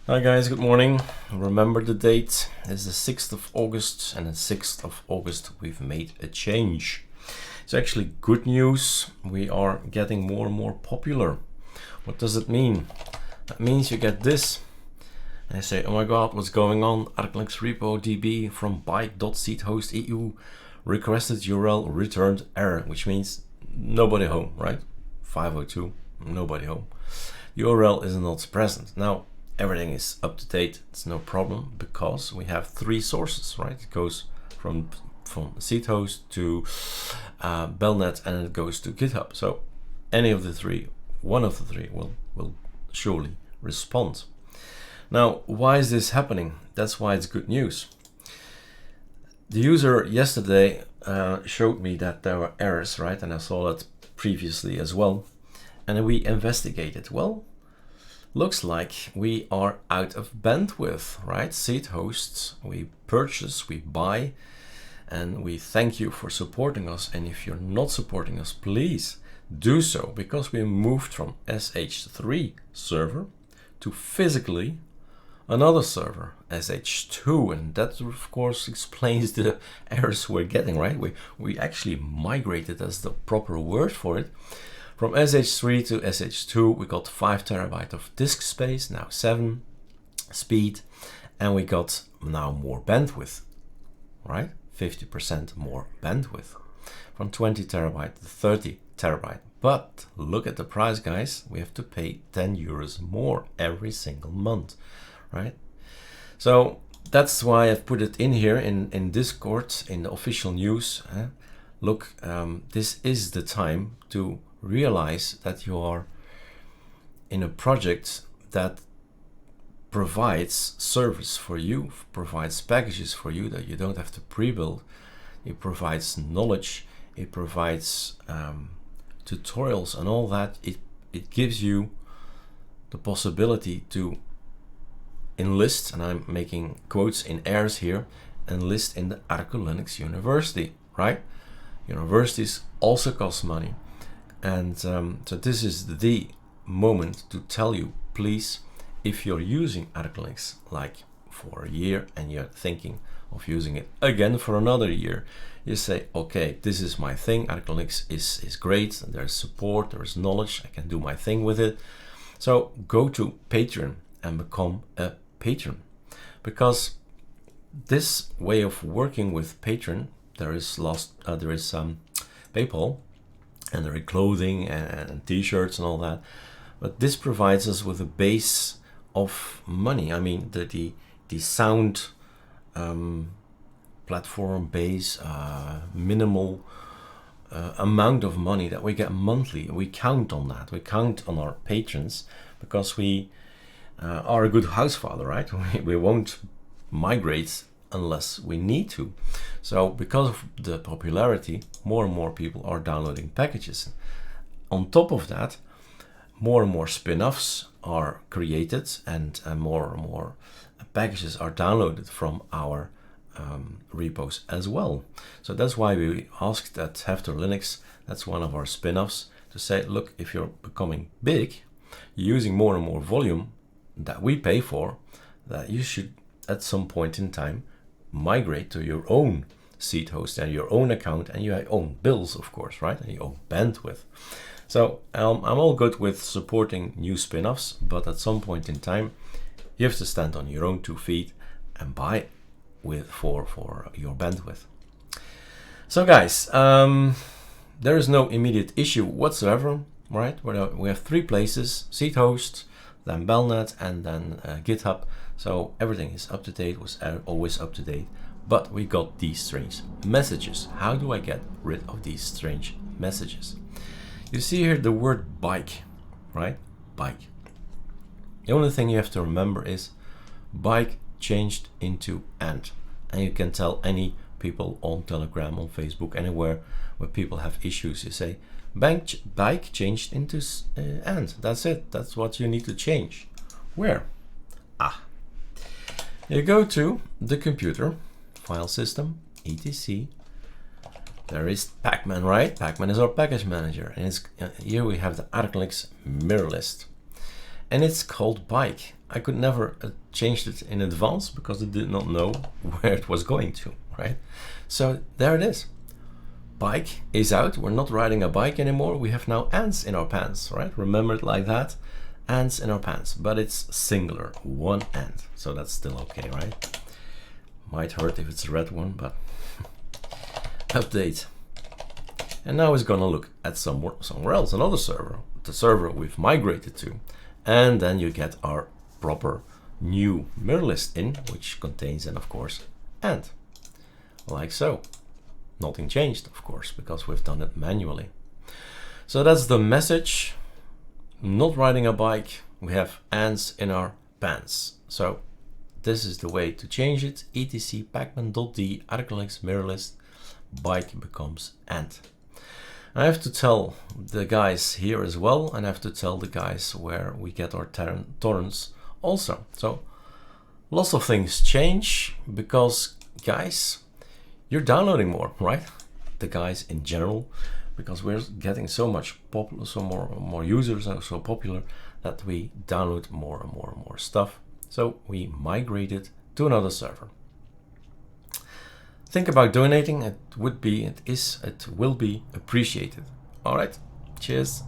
Hi guys, good morning. Remember the date is the 6th of August, and on 6th of August we've made a change. It's actually good news. We are getting more and more popular. What does it mean? That means you get this. And I say, oh my god, what's going on? ArcoLinux repo db from bike.seedhost EU requested URL returned error, which means nobody home, right? 502, nobody home. URL is not present. Now, everything is up to date. It's no problem because we have three sources, right? It goes from seedhost to Belnet, and it goes to GitHub. So any of the three, one of the three will surely respond. Now, why is this happening? That's why it's good news. The user yesterday showed me that there were errors, right? And I saw that previously as well. And we investigated. Well, looks like we are out of bandwidth, right? Seed hosts, we purchase, we buy, and we thank you for supporting us. And if you're not supporting us, please do so, because we moved from SH3 server to physically another server, SH2, and that of course explains the errors we're getting, right? We actually migrated, as the proper word for it. From SH3 to SH2, we got 5 terabyte of disk space, now 7 speed, and we got now more bandwidth, right? 50% more bandwidth, from 20 terabyte to 30 terabyte. But look at the price, guys. We have to pay 10 euros more every single month, right? So that's why I've put it in here in Discord, in the official news. Look, this is the time to realize that you are in a project that provides service for you, provides packages for you that you don't have to pre-build. It provides knowledge, it provides tutorials and all that. It gives you the possibility to enlist, and I'm making quotes in airs here, enlist in the ArcoLinux University, right? Universities also cost money. And so this is the moment to tell you, please, if you're using ArcoLinux like for a year and you're thinking of using it again for another year, you say, okay, this is my thing. ArcoLinux is great. There's support, there's knowledge. I can do my thing with it. So go to Patreon and become a patron, because this way of working with Patreon, there is PayPal, and there are clothing and t-shirts and all that, but this provides us with a base of money. I mean, the sound platform base, minimal amount of money that we get monthly. We count on that. We count on our patrons, because we are a good house father, right? We won't migrate unless we need to. So because of the popularity, more and more people are downloading packages. On top of that, more and more spin-offs are created, and more and more packages are downloaded from our repos as well. So that's why we asked that Hefter Linux, that's one of our spin-offs, to say, look, if you're becoming big, you're using more and more volume that we pay for, that you should at some point in time migrate to your own seed host and your own account and your own bills, of course, right? And your own bandwidth. So I'm all good with supporting new spin-offs, but at some point in time, you have to stand on your own 2 feet and buy for your bandwidth. So guys, there is no immediate issue whatsoever, right? We have 3 places: seed host, then Belnet, and then GitHub. So everything is up to date, was always up to date, but we got these strange messages. How do I get rid of these strange messages? You see here the word bike, right? Bike. The only thing you have to remember is bike changed into and you can tell any people on Telegram, on Facebook, anywhere where people have issues, you say, bike changed into and. That's it. That's what you need to change. Where? You go to the computer, file system, etc. There is Pacman, right? Pacman is our package manager, and here we have the ArcoLinux mirror list. and it's called bike. I could never change it in advance because I did not know where it was going to, right? So there it is. Bike is out. We're not riding a bike anymore. We have now ants in our pants, right? Remember it like that. Ants in our pants, but it's singular, one ant. So that's still okay, right? Might hurt if it's a red one, but update. And now it's gonna look at somewhere else, another server, the server we've migrated to. And then you get our proper new mirror list in, which contains then of course ant, like so. Nothing changed, of course, because we've done it manually. So that's the message. Not riding a bike, we have ants in our pants. So this is the way to change it. etc pacman.d ArcoLinux mirror list, bike becomes ant. I have to tell the guys here as well, and I have to tell the guys where we get our torrents also. So lots of things change because, guys, you're downloading more, right? The guys in general, because we're getting so much popular, so more users are so popular that we download more and more and more stuff. So we migrated to another server. Think about donating. It will be appreciated. All right, cheers.